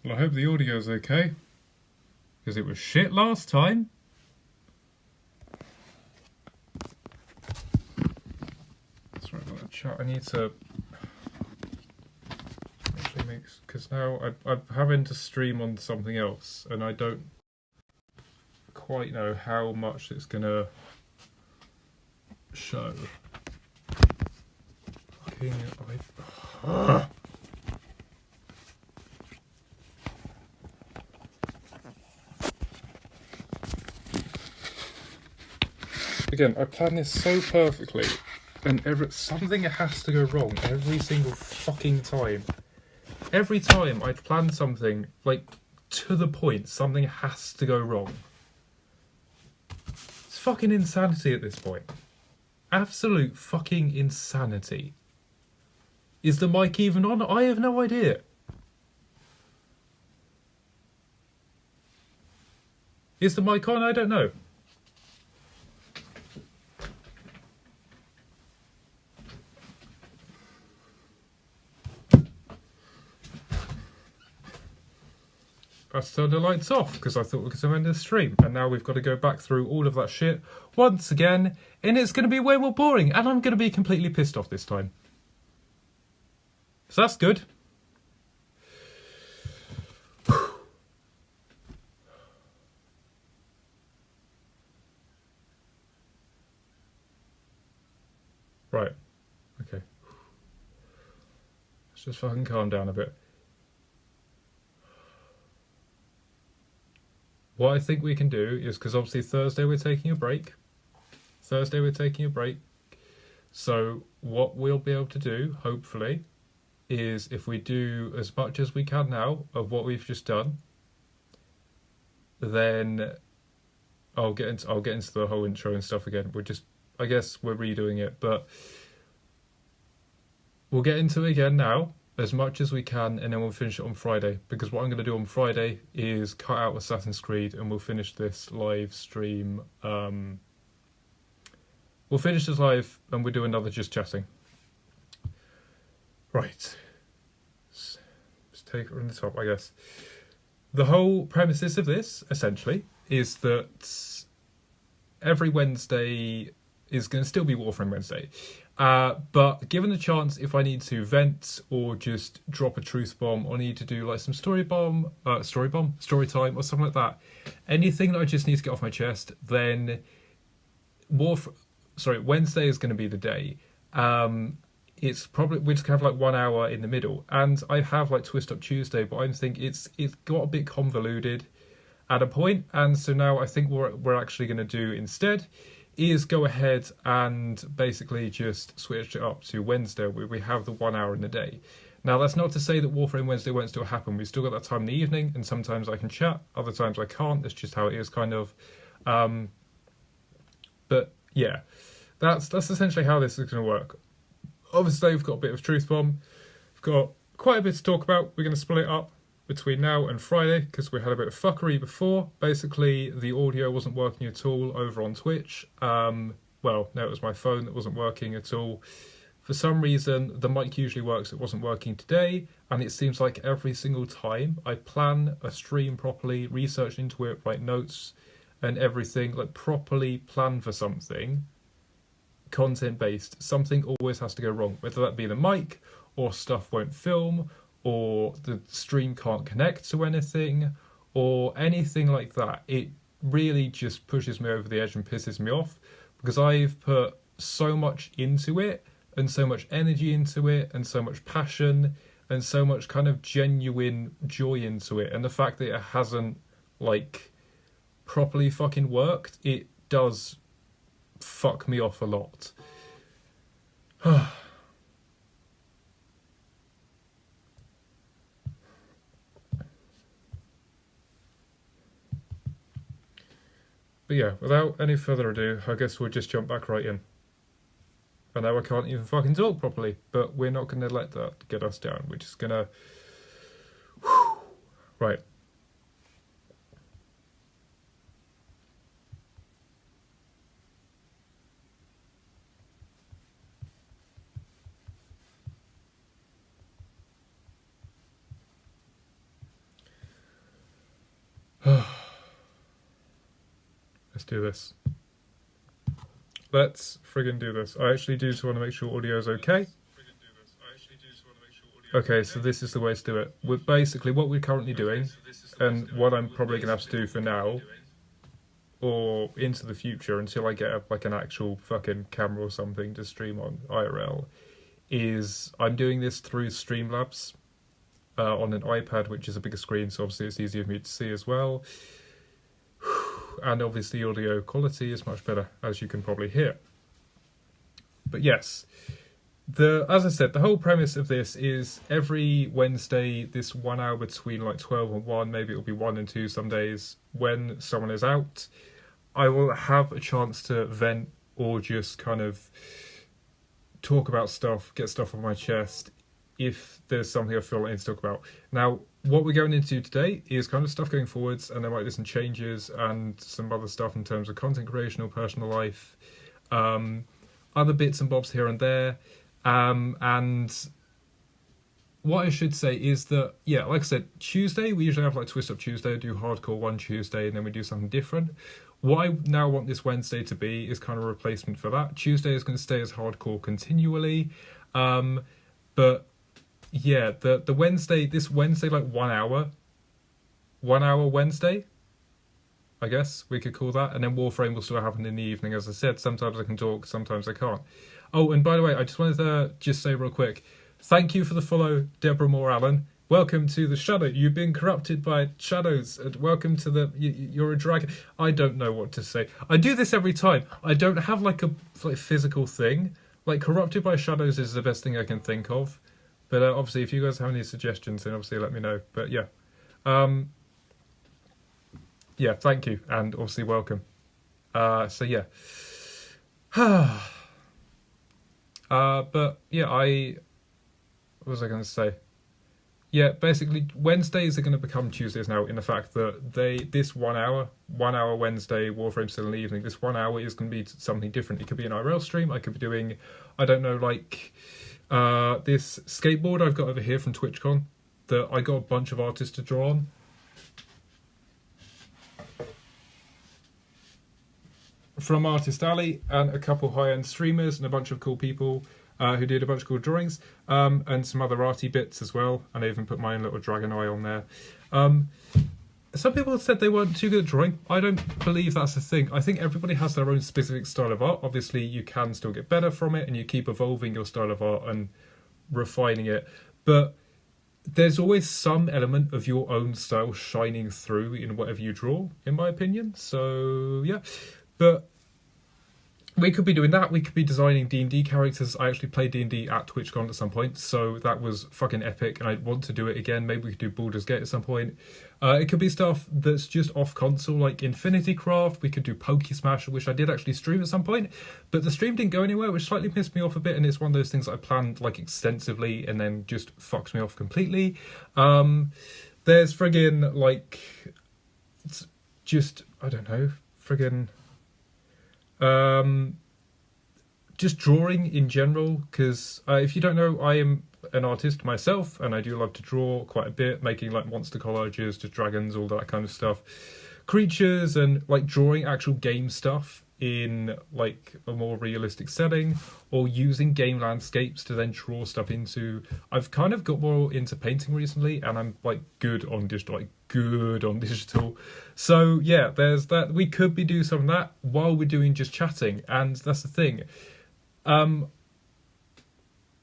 Well, I hope the audio's okay, because it was shit last time. Sorry about the chat. I need to actually make, because now I'm having to stream on something else, and I don't quite know how much it's gonna show. Fucking, Again, I plan this so perfectly, and something has to go wrong every single fucking time. Every time I plan something, like, to the point, something has to go wrong. It's fucking insanity at this point. Absolute fucking insanity. Is the mic even on? I have no idea. Is the mic on? I don't know. I turned the lights off because I thought we were going to end the stream, and now we've got to go back through all of that shit once again, and it's going to be way more boring, and I'm going to be completely pissed off this time. So that's good. Right. Okay. Let's just fucking calm down a bit. What I think we can do is, because obviously Thursday we're taking a break. So what we'll be able to do, hopefully, is if we do as much as we can now of what we've just done, then I'll get into the whole intro and stuff again. I guess we're redoing it, but we'll get into it again now, as much as we can, and then we'll finish it on Friday, because what I'm going to do on Friday is cut out Assassin's Creed, and we'll finish this live stream. We'll finish this live, and we'll do another just chatting. Right. Let's take it from the top, I guess. The whole premises of this, essentially, is that every Wednesday is going to still be Warframe Wednesday. But given the chance, if I need to vent or just drop a truth bomb, or need to do like some storytime or something like that, anything that I just need to get off my chest, then Wednesday is going to be the day. It's probably, we just have like 1 hour in the middle, and I have like Twist Up Tuesday, but I think it's got a bit convoluted at a point, and so now I think what we're actually going to do instead is go ahead and basically just switch it up to Wednesday, where we have the 1 hour in the day. Now, that's not to say that Warframe Wednesday won't still happen. We've still got that time in the evening, and sometimes I can chat, other times I can't. That's just how it is, kind of. But yeah, that's essentially how this is going to work. Obviously, we've got a bit of Truth Bomb. We've got quite a bit to talk about. We're going to split it up between now and Friday, because we had a bit of fuckery before. Basically, the audio wasn't working at all over on Twitch. Well, no, it was my phone that wasn't working at all. For some reason, the mic usually works. It wasn't working today, and it seems like every single time I plan a stream properly, research into it, write notes and everything, like properly plan for something, content-based, something always has to go wrong, whether that be the mic, or stuff won't film, or the stream can't connect to anything, or anything like that. It really just pushes me over the edge and pisses me off, because I've put so much into it, and so much energy into it, and so much passion, and so much kind of genuine joy into it, and the fact that it hasn't, like, properly fucking worked, it does fuck me off a lot. But yeah, without any further ado, I guess we'll just jump back right in. And now I can't even fucking talk properly, but we're not going to let that get us down. We're just going to... Right. Let's do this. Let's friggin' do this. I actually do just want to make sure audio is okay. Okay, so this is the way to do it. With basically what we're currently doing, and what I'm probably going to have to do for now, or into the future until I get like an actual fucking camera or something to stream on IRL, is I'm doing this through Streamlabs on an iPad, which is a bigger screen, so obviously it's easier for me to see as well. And obviously audio quality is much better, as you can probably hear. But yes, as I said, the whole premise of this is every Wednesday, this 1 hour between like 12 and 1, maybe it'll be 1 and 2 some days, when someone is out, I will have a chance to vent or just kind of talk about stuff, get stuff off my chest, if there's something I feel like I need to talk about. Now, what we're going into today is kind of stuff going forwards, and there might be some changes and some other stuff in terms of content creation or personal life, other bits and bobs here and there. And what I should say is that, yeah, like I said, Tuesday, we usually have like Twist Up Tuesday, do Hardcore one Tuesday, and then we do something different. What I now want this Wednesday to be is kind of a replacement for that. Tuesday is going to stay as Hardcore continually. But yeah, the Wednesday, this Wednesday, like 1 hour Wednesday, I guess we could call that. And then Warframe will still happen in the evening, as I said. Sometimes I can talk, sometimes I can't. Oh, and by the way, I just wanted to just say real quick, thank you for the follow, Deborah Moore Allen. Welcome to the shadow. You've been corrupted by shadows. And welcome to the... You're a dragon. I don't know what to say. I do this every time. I don't have like a physical thing. Like, corrupted by shadows is the best thing I can think of. But obviously, if you guys have any suggestions, then obviously let me know. But yeah. Yeah, thank you. And obviously welcome. So yeah. But yeah, what was I going to say? Yeah, basically Wednesdays are going to become Tuesdays now, in the fact that this 1 hour Wednesday, Warframe still in the evening, this 1 hour is going to be something different. It could be an IRL stream, I could be doing, I don't know, like this skateboard I've got over here from TwitchCon that I got a bunch of artists to draw on. From Artist Alley, and a couple high-end streamers and a bunch of cool people who did a bunch of cool drawings, and some other arty bits as well. And I even put my own little dragon eye on there. Some people said they weren't too good at drawing. I don't believe that's a thing. I think everybody has their own specific style of art. Obviously, you can still get better from it, and you keep evolving your style of art and refining it. But there's always some element of your own style shining through in whatever you draw, in my opinion. So, yeah. But we could be doing that. We could be designing D&D characters. I actually played D&D at TwitchCon at some point, so that was fucking epic, and I want to do it again. Maybe we could do Baldur's Gate at some point. It could be stuff that's just off console, like Infinity Craft. We could do Pokesmash, which I did actually stream at some point, but the stream didn't go anywhere, which slightly pissed me off a bit, and it's one of those things that I planned like extensively and then just fucks me off completely. There's friggin' like, it's just, I don't know, friggin'... just drawing in general, because if you don't know, I am an artist myself, and I do love to draw quite a bit, making like monster collages, just dragons, all that kind of stuff, creatures, and like drawing actual game stuff in like a more realistic setting, or using game landscapes to then draw stuff into. I've kind of got more into painting recently, and I'm like good on digital, so yeah, there's that. We could be doing some of that while we're doing just chatting, and that's the thing.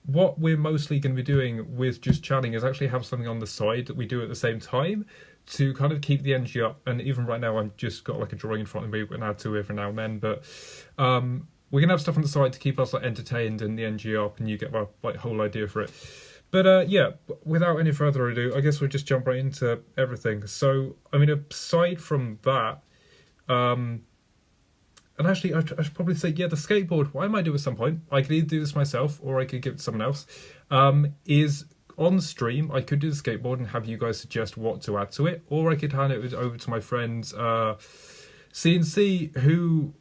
What we're mostly going to be doing with just chatting is actually have something on the side that we do at the same time to kind of keep the energy up. And even right now, I've just got like a drawing in front of me, and add to every now and then. But we're gonna have stuff on the side to keep us like entertained and the energy up, and you get my like whole idea for it. But yeah, without any further ado, I guess we'll just jump right into everything. So I mean, aside from that, and actually, I should probably say, yeah, the skateboard, what I might do at some point, I could either do this myself or I could give it to someone else, is on stream, I could do the skateboard and have you guys suggest what to add to it, or I could hand it over to my friends, CNC, who,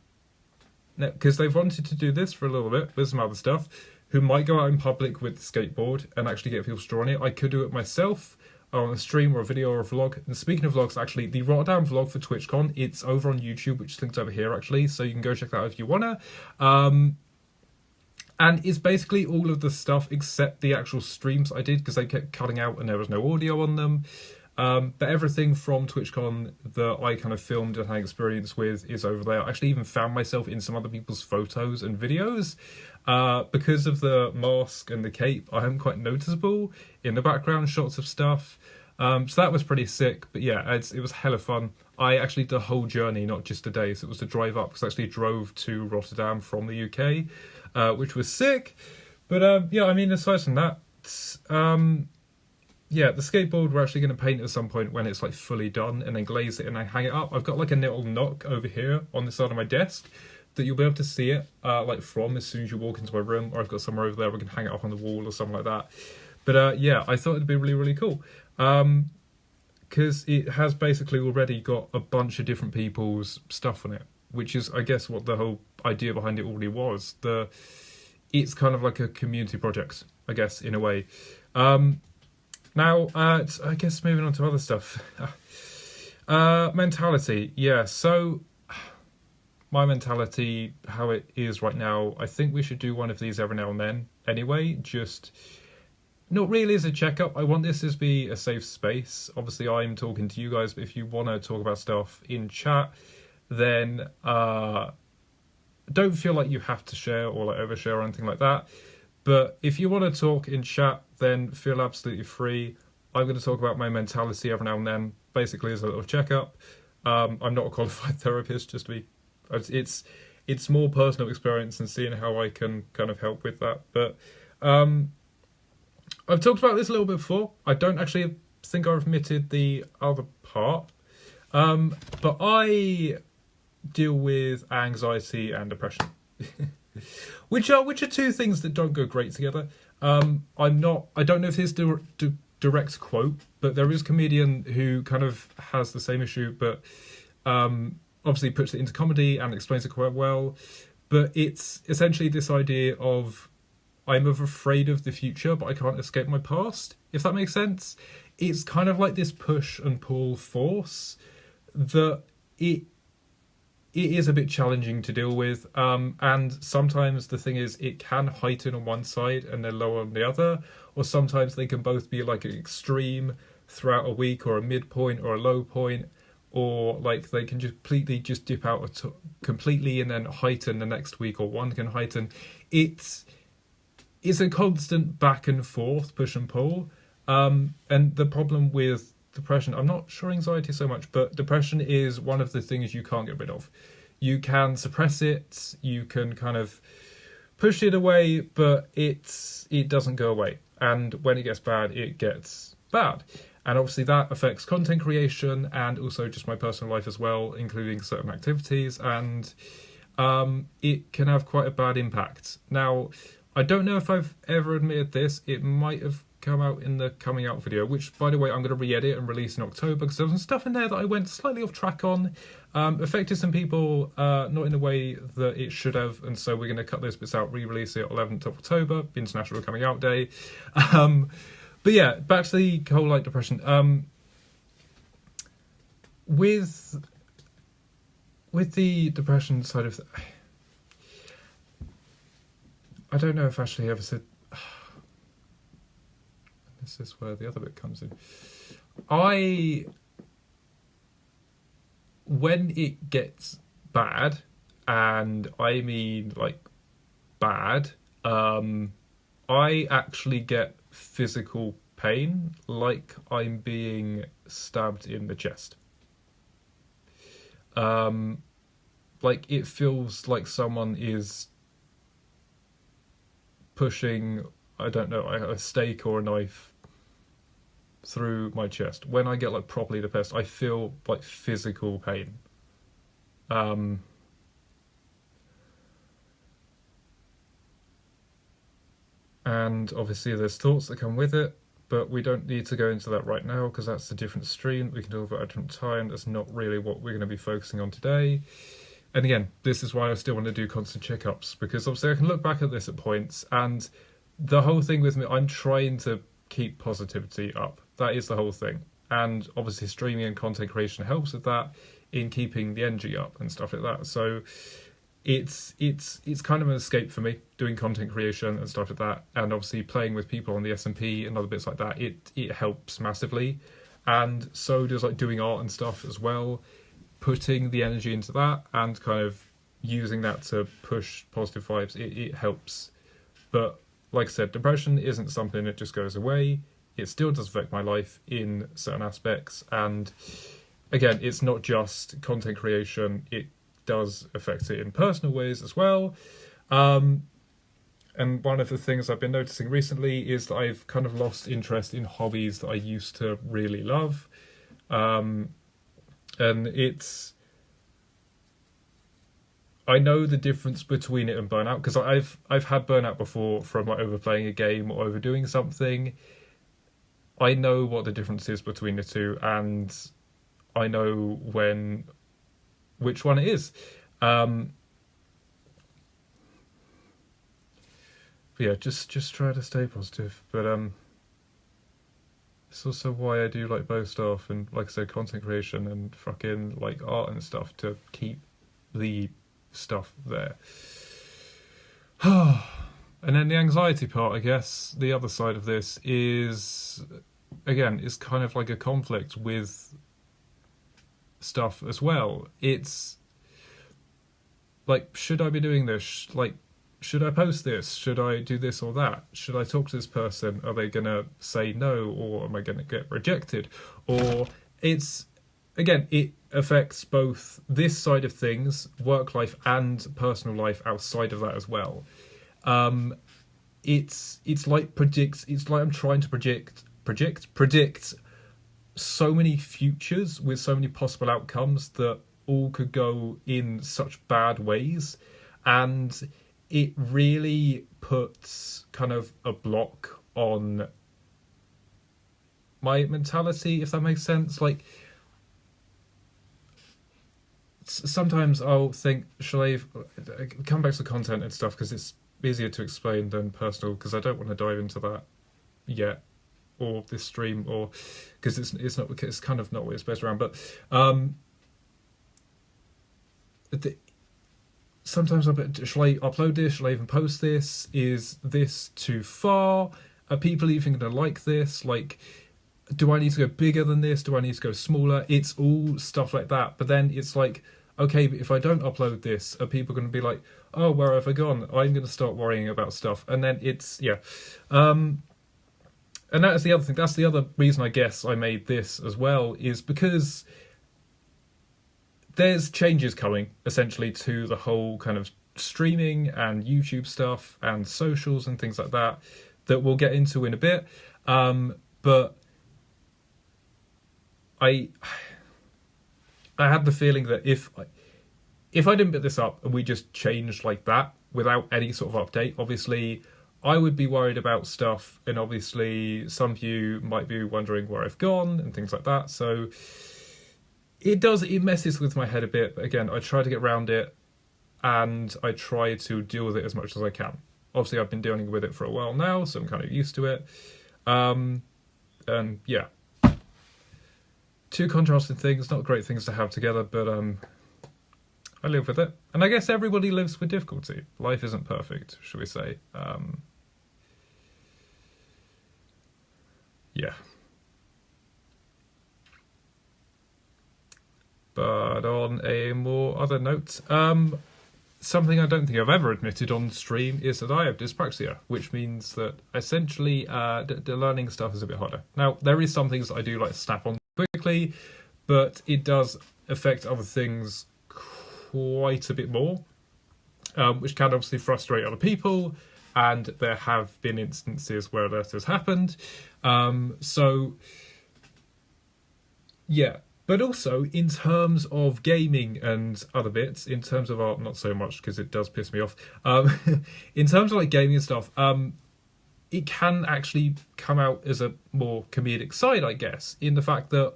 because they've wanted to do this for a little bit with some other stuff, who might go out in public with the skateboard and actually get people to draw on it. I could do it myself. on a stream or a video or a vlog. And speaking of vlogs, actually, the Rotterdam vlog for TwitchCon, it's over on YouTube, which is linked over here, actually, so you can go check that out if you wanna. And it's basically all of the stuff except the actual streams I did, because they kept cutting out and there was no audio on them. But everything from TwitchCon that I kind of filmed and had experience with is over there. I actually even found myself in some other people's photos and videos. Because of the mask and the cape, I am quite noticeable in the background shots of stuff. So that was pretty sick. But yeah, it was hella fun. I actually did the whole journey, not just a day. So it was to drive up, because I actually drove to Rotterdam from the UK, which was sick. But yeah, I mean, aside from that, yeah, the skateboard we're actually going to paint at some point when it's like fully done, and then glaze it and then hang it up. I've got like a little knock over here on the side of my desk that you'll be able to see it like from as soon as you walk into my room, or I've got somewhere over there we can hang it up on the wall or something like that. But yeah, I thought it'd be really, really cool, because it has basically already got a bunch of different people's stuff on it, which is, I guess, what the whole idea behind it already was. It's kind of like a community project, I guess, in a way. Now, I guess moving on to other stuff. Mentality, yeah, so my mentality, how it is right now, I think we should do one of these every now and then anyway, just not really as a checkup. I want this to be a safe space. Obviously, I'm talking to you guys, but if you want to talk about stuff in chat, then don't feel like you have to share or like overshare or anything like that. But if you want to talk in chat, then feel absolutely free. I'm going to talk about my mentality every now and then, basically as a little checkup. I'm not a qualified therapist, just to be... It's more personal experience and seeing how I can kind of help with that. But I've talked about this a little bit before. I don't actually think I've admitted the other part. But I deal with anxiety and depression. Which are two things that don't go great together. I don't know if this is direct quote, but there is a comedian who kind of has the same issue, but obviously puts it into comedy and explains it quite well. But it's essentially this idea of, I'm afraid of the future, but I can't escape my past, if that makes sense. It's kind of like this push and pull force that it is a bit challenging to deal with, and sometimes the thing is, it can heighten on one side and then lower on the other, or sometimes they can both be like an extreme throughout a week, or a midpoint or a low point, or like they can just completely just dip out completely and then heighten the next week, or one can heighten. It's a constant back and forth, push and pull, and the problem with depression, I'm not sure anxiety so much, but depression is one of the things you can't get rid of. You can suppress it, you can kind of push it away, but it doesn't go away. And when it gets bad, it gets bad. And obviously that affects content creation and also just my personal life as well, including certain activities, and it can have quite a bad impact. Now, I don't know if I've ever admitted this, it might have come out in the coming out video, which, by the way, I'm going to re-edit and release in October, because there was some stuff in there that I went slightly off track on, affected some people not in the way that it should have, and so we're going to cut those bits out, re-release it 11th of October, International Coming Out Day. But yeah, back to the whole like depression. With the depression side of I don't know if Ashley ever said. This is where the other bit comes in. When it gets bad, and I mean like bad, I actually get physical pain, like I'm being stabbed in the chest. Like it feels like someone is pushing, I don't know, a stake or a knife through my chest. When I get like properly depressed, I feel like physical pain. And obviously there's thoughts that come with it, but we don't need to go into that right now because that's a different stream. We can talk about it at a different time. That's not really what we're going to be focusing on today. And again, this is why I still want to do constant checkups, because obviously I can look back at this at points, and the whole thing with me, I'm trying to keep positivity up That is the whole thing. And obviously streaming and content creation helps with that in keeping the energy up and stuff like that. So it's kind of an escape for me, doing content creation and stuff like that, and obviously playing with people on the SMP and other bits like that. It helps massively, and so does like doing art and stuff as well. Putting the energy into that and kind of using that to push positive vibes, it helps. But like I said, depression isn't something that just goes away. It still does affect my life in certain aspects, and again, it's not just content creation. It does affect it in personal ways as well. And one of the things I've been noticing recently is that I've kind of lost interest in hobbies that I used to really love. And I know the difference between it and burnout, because I've had burnout before from like overplaying a game or overdoing something. I know what the difference is between the two, and I know which one it is. But yeah, just try to stay positive. But it's also why I do like both stuff, and like I said, content creation and fucking like art and stuff, to keep the stuff there. And then the anxiety part, I guess, the other side of this is, again, it's kind of like a conflict with stuff as well. It's like, should I be doing this? Like, should I post this? Should I do this or that? Should I talk to this person? Are they gonna say no, or am I gonna get rejected? Or it's, again, it affects both this side of things, work life and personal life outside of that as well. It's like I'm trying to predict so many futures with so many possible outcomes that all could go in such bad ways, and it really puts kind of a block on my mentality, if that makes sense. Like, sometimes I'll think, shall I come back to content and stuff, because it's easier to explain than personal, because I don't want to dive into that yet, or this stream, or because it's kind of not what it's based around. But sometimes shall I upload this? Shall I even post this? Is this too far? Are people even going to like this? Like, do I need to go bigger than this? Do I need to go smaller? It's all stuff like that. But then it's like, okay, but if I don't upload this, are people going to be like, oh, where have I gone? I'm going to start worrying about stuff. And then it's, yeah. And that is the other thing. That's the other reason I guess I made this as well, is because there's changes coming, essentially, to the whole kind of streaming and YouTube stuff and socials and things like that we'll get into in a bit. But I had the feeling that if I didn't put this up and we just changed like that without any sort of update, obviously I would be worried about stuff, and obviously some of you might be wondering where I've gone and things like that. So it messes with my head a bit, but again, I try to get around it, and I try to deal with it as much as I can. Obviously I've been dealing with it for a while now, so I'm kind of used to it. And yeah, two contrasting things, not great things to have together, but I live with it. And I guess everybody lives with difficulty. Life isn't perfect, should we say. Yeah. But on a more other note, something I don't think I've ever admitted on stream is that I have dyspraxia, which means that essentially the learning stuff is a bit harder. Now, there is some things that I do like to snap on quickly, but it does affect other things quite a bit more, which can obviously frustrate other people, and there have been instances where that has happened. So, yeah. But also, in terms of gaming and other bits, in terms of art, not so much, because it does piss me off. In terms of like gaming and stuff, it can actually come out as a more comedic side, I guess, in the fact that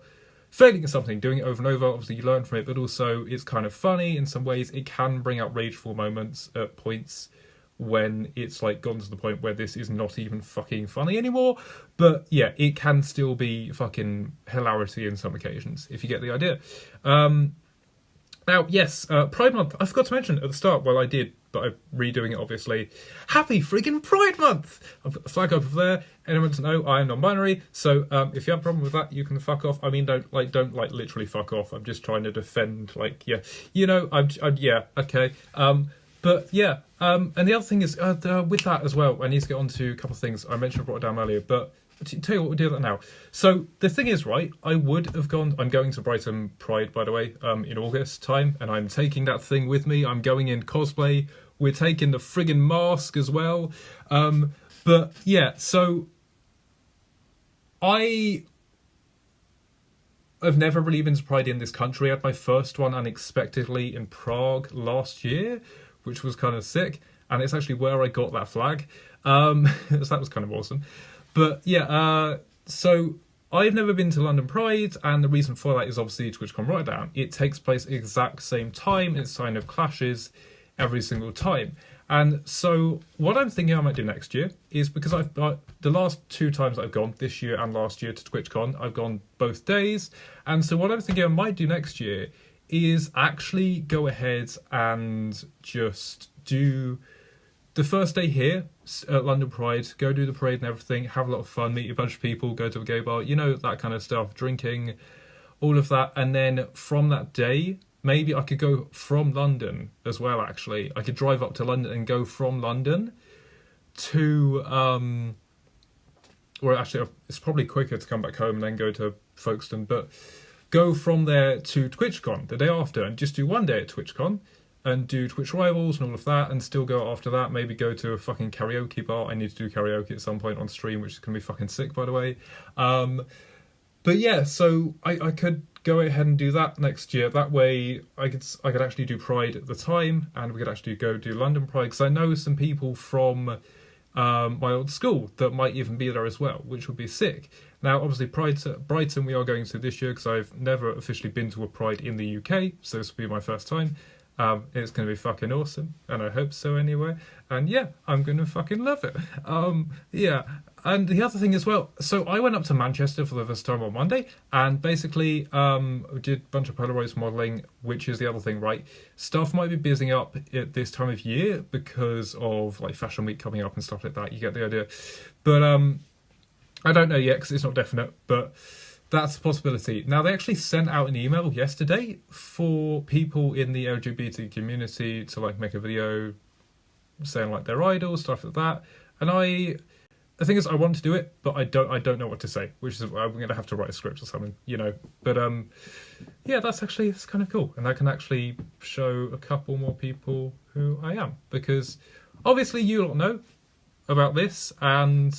failing at something, doing it over and over, obviously you learn from it, but also it's kind of funny in some ways. It can bring out rageful moments at points when it's like gone to the point where this is not even fucking funny anymore. But yeah, it can still be fucking hilarity in some occasions, if you get the idea. Now, yes, Pride Month. I forgot to mention at the start, well, I did, but I'm redoing it, obviously. Happy friggin' Pride Month! I've got a flag over there. Anyone to know, I am non-binary, so if you have a problem with that, you can fuck off. I mean, don't literally fuck off. I'm just trying to defend, like, yeah. You know, yeah, okay. But, yeah, and the other thing is, with that as well, I need to get on to a couple of things. I mentioned I brought it down earlier, but tell you what, we'll do that now. So the thing is, right, I would have gone, I'm going to Brighton Pride, by the way, in August time, and I'm taking that thing with me. I'm going in cosplay. We're taking the friggin' mask as well. But yeah, so I've never really been to Pride in this country. I had my first one unexpectedly in Prague last year, which was kind of sick. And it's actually where I got that flag. So that was kind of awesome. But yeah, so I've never been to London Pride, and the reason for that is obviously TwitchCon Rotterdam. It takes place exact same time, it kind of clashes every single time. And so what I'm thinking I might do next year is, because I've the last 2 times I've gone, this year and last year to TwitchCon, I've gone both days. And so what I'm thinking I might do next year is actually go ahead and just do the first day here at London Pride, go do the parade and everything, have a lot of fun, meet a bunch of people, go to a gay bar, you know, that kind of stuff, drinking, all of that. And then from that day, maybe I could go from London as well, actually. I could drive up to London and go from London to, or actually, it's probably quicker to come back home and then go to Folkestone, but go from there to TwitchCon the day after and just do one day at TwitchCon and do Twitch Rivals and all of that, and still go after that, maybe go to a fucking karaoke bar. I need to do karaoke at some point on stream, which is going to be fucking sick, by the way. But yeah, so I could go ahead and do that next year. That way I could actually do Pride at the time, and we could actually go do London Pride, because I know some people from my old school that might even be there as well, which would be sick. Now, obviously, Brighton we are going to this year, because I've never officially been to a Pride in the UK, so this will be my first time. It's going to be fucking awesome, and I hope so anyway. And yeah, I'm going to fucking love it. Yeah, and the other thing as well, so I went up to Manchester for the first time on Monday, and basically did a bunch of Polaroids modelling, which is the other thing, right? Stuff might be busying up at this time of year because of like Fashion Week coming up and stuff like that. You get the idea. But I don't know yet, because it's not definite, but that's a possibility. Now, they actually sent out an email yesterday for people in the LGBT community to like make a video saying like their idols, stuff like that. And the thing is, I want to do it, but I don't know what to say, which is I'm going to have to write a script or something, you know. But yeah, it's kind of cool, and I can actually show a couple more people who I am, because obviously you lot know about this, and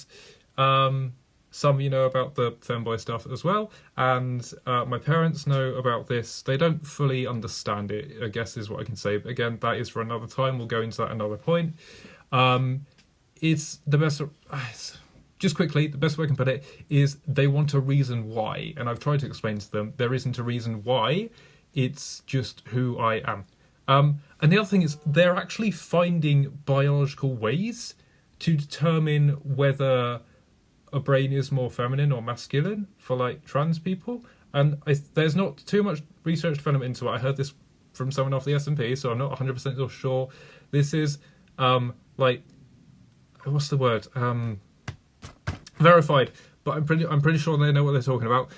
some of you know about the femboy stuff as well, and my parents know about this. They don't fully understand it, I guess is what I can say. But again, that is for another time. We'll go into that another point. It's the best, just quickly, the best way I can put it is they want a reason why, and I've tried to explain to them there isn't a reason why, it's just who I am. And the other thing is they're actually finding biological ways to determine whether a brain is more feminine or masculine for like trans people, and there's not too much research development into it. I heard this from someone off the S&P, so I'm not 100% sure. This is like, what's the word? Verified, but I'm pretty sure they know what they're talking about.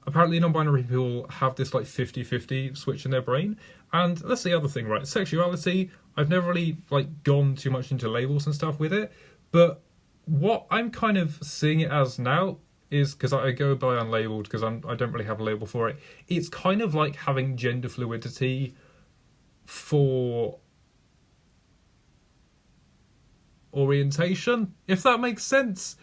Apparently non-binary people have this like 50-50 switch in their brain. And that's the other thing, right? Sexuality, I've never really like gone too much into labels and stuff with it, but what I'm kind of seeing it as now is, because I go by unlabeled because I don't really have a label for it, it's kind of like having gender fluidity for orientation, if that makes sense.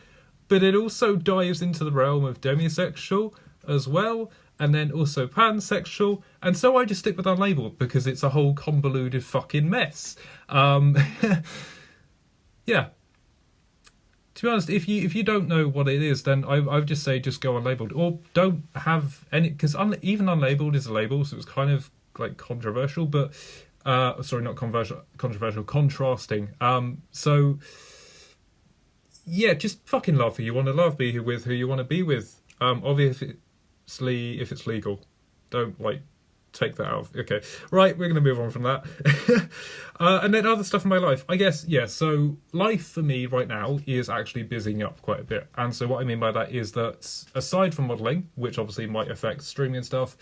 But it also dives into the realm of demisexual as well, and then also pansexual, and so I just stick with unlabeled because it's a whole convoluted fucking mess. Yeah. To be honest, if you don't know what it is, then I would just say just go unlabeled, or don't have any, because even unlabeled is a label, so it's kind of like controversial. But Sorry, not controversial, contrasting. So yeah, just fucking love who you want to love, be with who you want to be with. Obviously, if it's legal, don't like take that out. Okay, right, we're gonna move on from that. And then other stuff in my life, I guess. Yeah, so life for me right now is actually busying up quite a bit, and so what I mean by that is that aside from modelling, which obviously might affect streaming and stuff,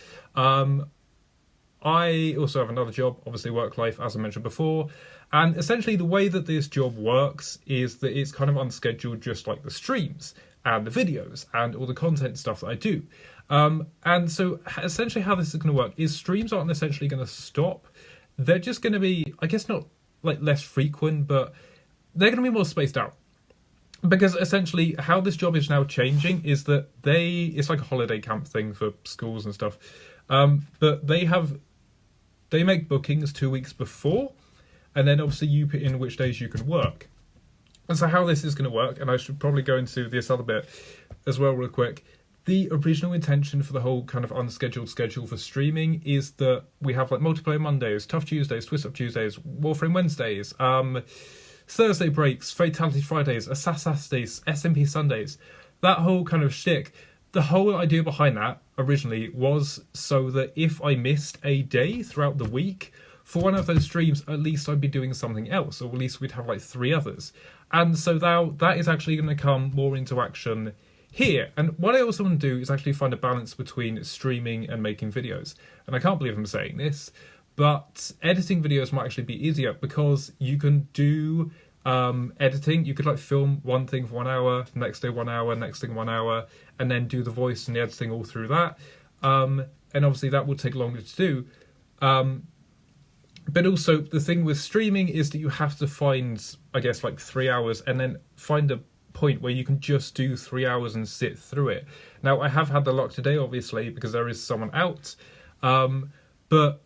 I also have another job, obviously work life, as I mentioned before. And essentially the way that this job works is that it's kind of unscheduled, just like the streams and the videos and all the content stuff that I do. And so essentially how this is going to work is streams aren't essentially going to stop. They're just going to be, I guess, not like less frequent, but they're going to be more spaced out. Because essentially how this job is now changing is that it's like a holiday camp thing for schools and stuff. But they make bookings 2 weeks before, and then obviously you put in which days you can work. And so how this is going to work, and I should probably go into this other bit as well real quick, the original intention for the whole kind of unscheduled schedule for streaming is that we have like multiplayer Mondays, tough Tuesdays, twist up Tuesdays, Warframe Wednesdays, Thursday breaks, Fatality Fridays, Assassin Saturdays, SMP Sundays, that whole kind of shtick. The whole idea behind that originally was so that if I missed a day throughout the week, for one of those streams, at least I'd be doing something else, or at least we'd have like 3 others. And so now that is actually going to come more into action here. And what I also want to do is actually find a balance between streaming and making videos. And I can't believe I'm saying this, but editing videos might actually be easier because you can do editing. You could like film one thing for 1 hour, next day 1 hour, next thing 1 hour, and then do the voice and the editing all through that. And obviously that will take longer to do. But also the thing with streaming is that you have to find, I guess, like 3 hours and then find a point where you can just do 3 hours and sit through it. Now, I have had the luck today, obviously, because there is someone out. But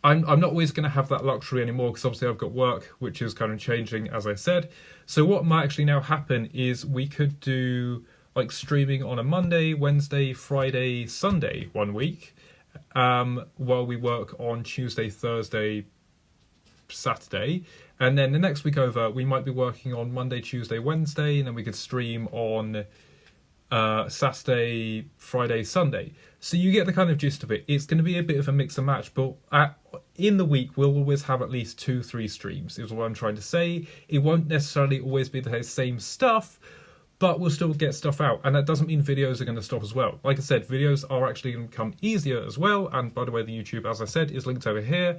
I'm not always going to have that luxury anymore because obviously I've got work, which is kind of changing, as I said. So what might actually now happen is we could do like streaming on a Monday, Wednesday, Friday, Sunday 1 week, while we work on Tuesday, Thursday, Saturday. And then the next week over, we might be working on Monday, Tuesday, Wednesday, and then we could stream on Saturday, Friday, Sunday. So you get the kind of gist of it. It's going to be a bit of a mix and match, but in the week we'll always have at least 2-3 streams, is what I'm trying to say. It won't necessarily always be the same stuff, but we'll still get stuff out. And that doesn't mean videos are going to stop as well. Like I said, videos are actually going to become easier as well. And by the way, the YouTube, as I said, is linked over here.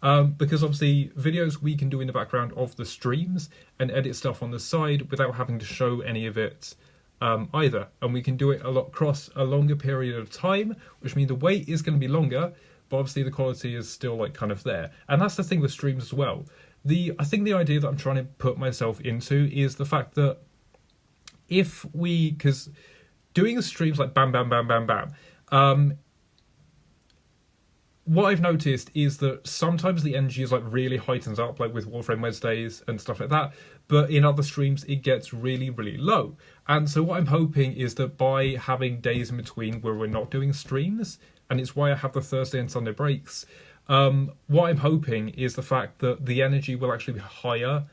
Because obviously videos we can do in the background of the streams and edit stuff on the side without having to show any of it either. And we can do it across a longer period of time, which means the wait is going to be longer, but obviously the quality is still like kind of there. And that's the thing with streams as well. I think the idea that I'm trying to put myself into is the fact that because doing streams like bam, bam, bam, bam, bam, what I've noticed is that sometimes the energy is like really heightens up, like with Warframe Wednesdays and stuff like that, but in other streams it gets really, really low. And so what I'm hoping is that by having days in between where we're not doing streams, and it's why I have the Thursday and Sunday breaks, what I'm hoping is the fact that the energy will actually be higher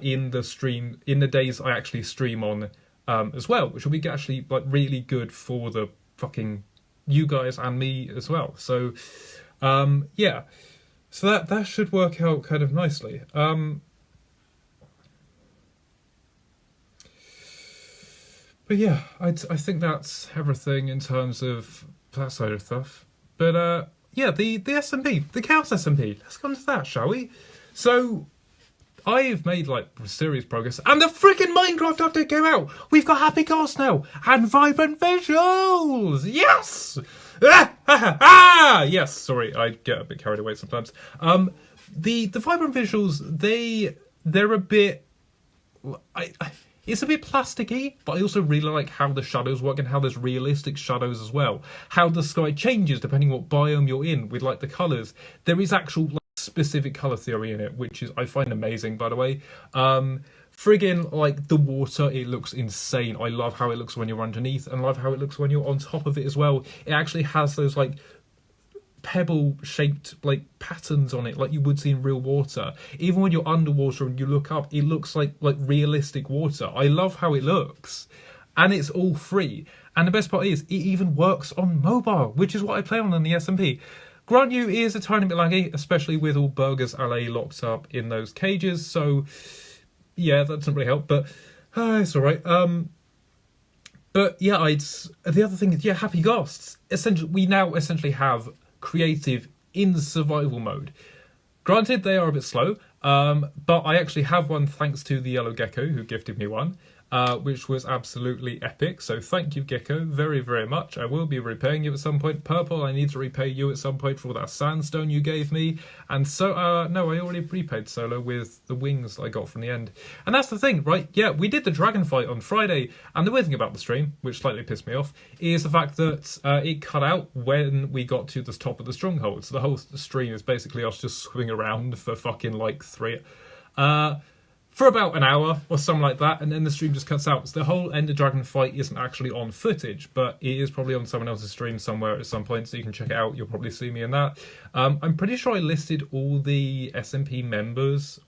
in the days I actually stream on as well, which will be actually like really good for the fucking you guys and me as well. So yeah, so that should work out kind of nicely. But yeah, I think that's everything in terms of that side of stuff. But yeah, the SMP, the Chaos SMP, let's come to that, shall we? So I've made like serious progress, and the freaking Minecraft update came out. We've got happy cars now and vibrant visuals. Yes, yes. Sorry, I get a bit carried away sometimes. The vibrant visuals, they're a bit. It's a bit plasticky, but I also really like how the shadows work and how there's realistic shadows as well. How the sky changes depending what biome you're in with like the colours. There is actual specific colour theory in it, which is I find amazing, by the way. Friggin' like the water, it looks insane. I love how it looks when you're underneath and love how it looks when you're on top of it as well. It actually has those like pebble shaped like patterns on it like you would see in real water. Even when you're underwater and you look up, it looks like realistic water. I love how it looks, and it's all free. And the best part is it even works on mobile, which is what I play on the SMP. Grant you, it is a tiny bit laggy, especially with all Burgers LA locked up in those cages, so yeah, that doesn't really help, but it's alright. But yeah, the other thing is, yeah, Happy Ghosts. Essentially, we now essentially have creative in survival mode. Granted, they are a bit slow, but I actually have one thanks to the Yellow Gecko who gifted me one, which was absolutely epic. So thank you, Gecko, very, very much. I will be repaying you at some point. Purple, I need to repay you at some point for all that sandstone you gave me. And so, no, I already prepaid Solo with the wings I got from the end. And that's the thing, right? Yeah, we did the dragon fight on Friday. And the weird thing about the stream, which slightly pissed me off, is the fact that it cut out when we got to the top of the stronghold. So the whole stream is basically us just swimming around for fucking like for about an hour or something like that, and then the stream just cuts out. So the whole Ender Dragon fight isn't actually on footage, but it is probably on someone else's stream somewhere at some point, so you can check it out. You'll probably see me in that. I'm pretty sure I listed all the SMP members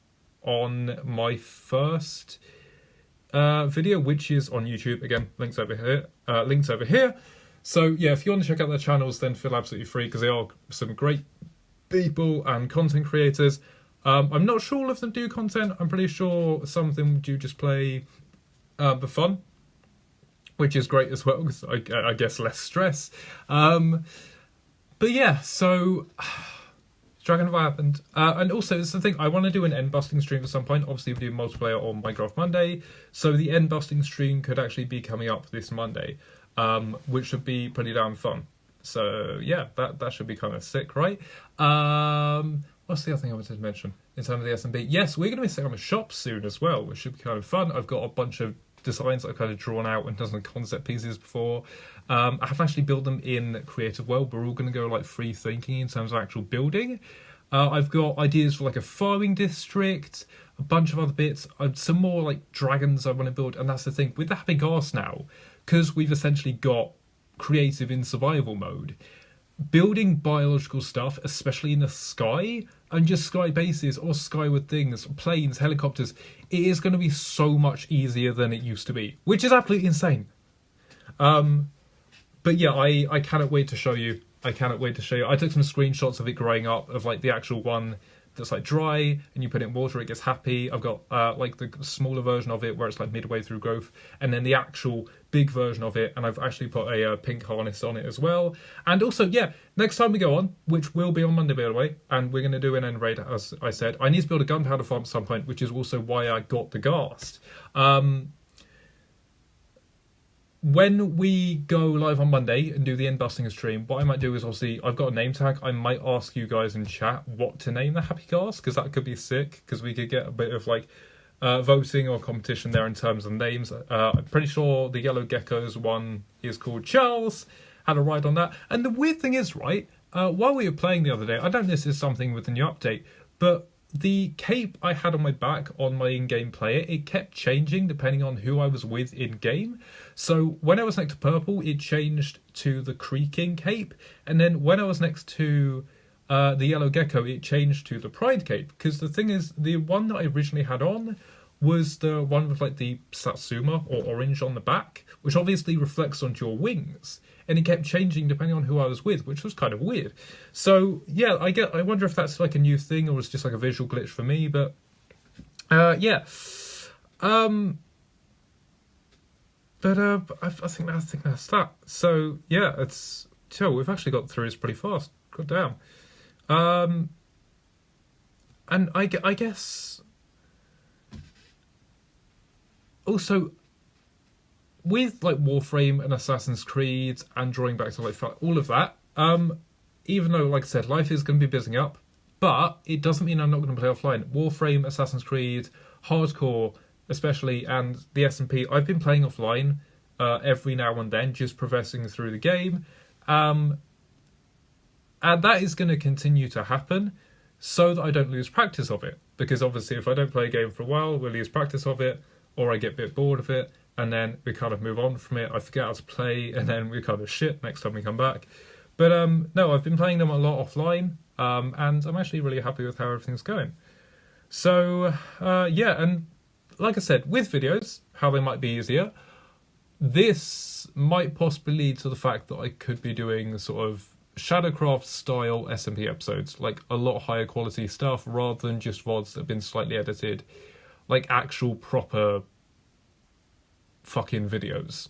on my first video, which is on YouTube. Again, links over here. So yeah, if you want to check out their channels, then feel absolutely free, because they are some great people and content creators. I'm not sure all of them do content. I'm pretty sure some of them do just play for fun, which is great as well, because I guess less stress. But yeah, so Dragon Fight happened. And also, it's the thing, I want to do an end busting stream at some point. Obviously, we do multiplayer on Minecraft Monday, so the end busting stream could actually be coming up this Monday, which should be pretty damn fun. So yeah, that should be kind of sick, right? What's the other thing I wanted to mention in terms of the SMP? Yes, we're going to be setting up a shop soon as well, which should be kind of fun. I've got a bunch of designs I've kind of drawn out and done some concept pieces before. I haven't actually built them in Creative World. We're all going to go like free thinking in terms of actual building. I've got ideas for like a farming district, a bunch of other bits, some more like dragons I want to build. And that's the thing with the Happy Gas now, because we've essentially got creative in survival mode. Building biological stuff, especially in the sky, and just sky bases or skyward things, planes, helicopters, it is going to be so much easier than it used to be, which is absolutely insane. But yeah, I cannot wait to show you. I took some screenshots of it growing up, of like the actual one that's like dry, and you put it in water, it gets happy. I've got like the smaller version of it where it's like midway through growth, and then the actual big version of it, and I've actually put a pink harness on it as well. And also, yeah, next time we go on, which will be on Monday by the way, and we're going to do an end raid, as I said, I need to build a gunpowder farm at some point, which is also why I got the ghast. When we go live on Monday and do the end busting stream, what I might do is, obviously, I've got a name tag. I might ask you guys in chat what to name the Happy Ghast, because that could be sick, because we could get a bit of like voting or competition there in terms of names. I'm pretty sure the Yellow Gecko's one is called Charles. Had a ride on that. And the weird thing is, right, while we were playing the other day, I don't know if this is something with the new update, but the cape I had on my back on my in-game player, it kept changing depending on who I was with in-game. So when I was next to Purple, it changed to the creaking cape. And then when I was next to the Yellow Gecko, it changed to the Pride cape. Because the thing is, the one that I originally had on was the one with like the Satsuma or orange on the back, which obviously reflects onto your wings. And it kept changing depending on who I was with, which was kind of weird. So yeah, I wonder if that's like a new thing or it's just like a visual glitch for me. But yeah, I think that's that. So yeah, it's we've actually got through this pretty fast. God damn. And I guess also, with like Warframe and Assassin's Creed and drawing back to like all of that, even though, like I said, life is going to be busying up, but it doesn't mean I'm not going to play offline. Warframe, Assassin's Creed, Hardcore especially, and the SMP, I've been playing offline every now and then, just progressing through the game. And that is going to continue to happen so that I don't lose practice of it. Because obviously if I don't play a game for a while, we'll lose practice of it, or I get a bit bored of it, and then we kind of move on from it. I forget how to play, and then we kind of shit next time we come back. But no, I've been playing them a lot offline, and I'm actually really happy with how everything's going. So yeah, and like I said, with videos, how they might be easier, this might possibly lead to the fact that I could be doing sort of Shadowcraft style SMP episodes, like a lot higher quality stuff rather than just VODs that have been slightly edited, like actual proper fucking videos.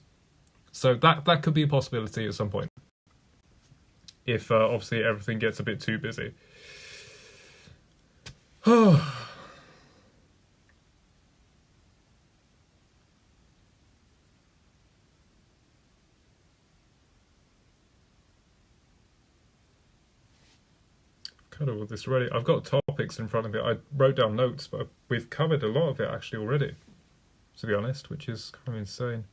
So that could be a possibility at some point, if obviously everything gets a bit too busy. Kind of all this already. I've got topics in front of me. I wrote down notes, but we've covered a lot of it actually already, to be honest, which is kind of insane.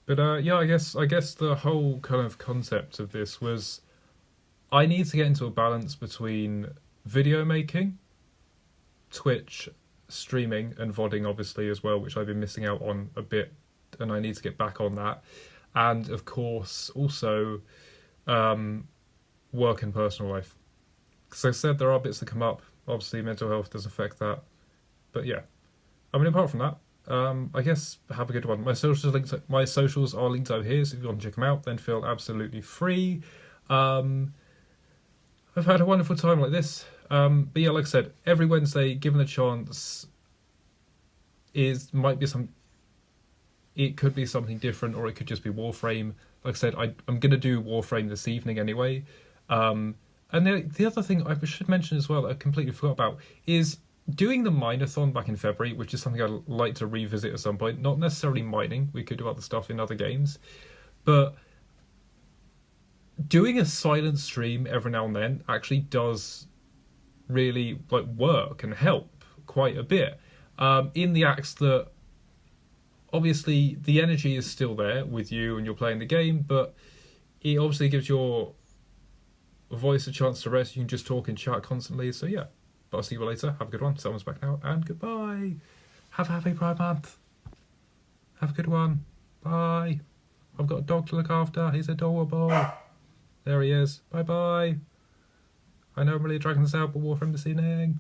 But yeah, I guess the whole kind of concept of this was I need to get into a balance between video making, Twitch, streaming, and VODing obviously as well, which I've been missing out on a bit, and I need to get back on that. And of course, also work and personal life. Because I said there are bits that come up. Obviously, mental health does affect that. But yeah, I mean, apart from that, I guess have a good one. My socials are linked over here, so if you want to check them out, then feel absolutely free. I've had a wonderful time like this. But yeah, like I said, every Wednesday, given a chance, might be some. It could be something different, or it could just be Warframe. Like I said, I'm going to do Warframe this evening anyway. And the other thing I should mention as well that I completely forgot about is doing the Mine-a-thon back in February, which is something I'd like to revisit at some point. Not necessarily mining, we could do other stuff in other games, but doing a silent stream every now and then actually does really like work and help quite a bit. In the acts that obviously the energy is still there with you and you're playing the game, but it obviously gives your voice a chance to rest. You can just talk and chat constantly. So yeah, but I'll see you later. Have a good one. Someone's back now, and goodbye. Have a happy Pride Month. Have a good one. Bye. I've got a dog to look after. He's adorable. There he is. Bye bye. I know I'm really dragging this out, but Warframe this evening.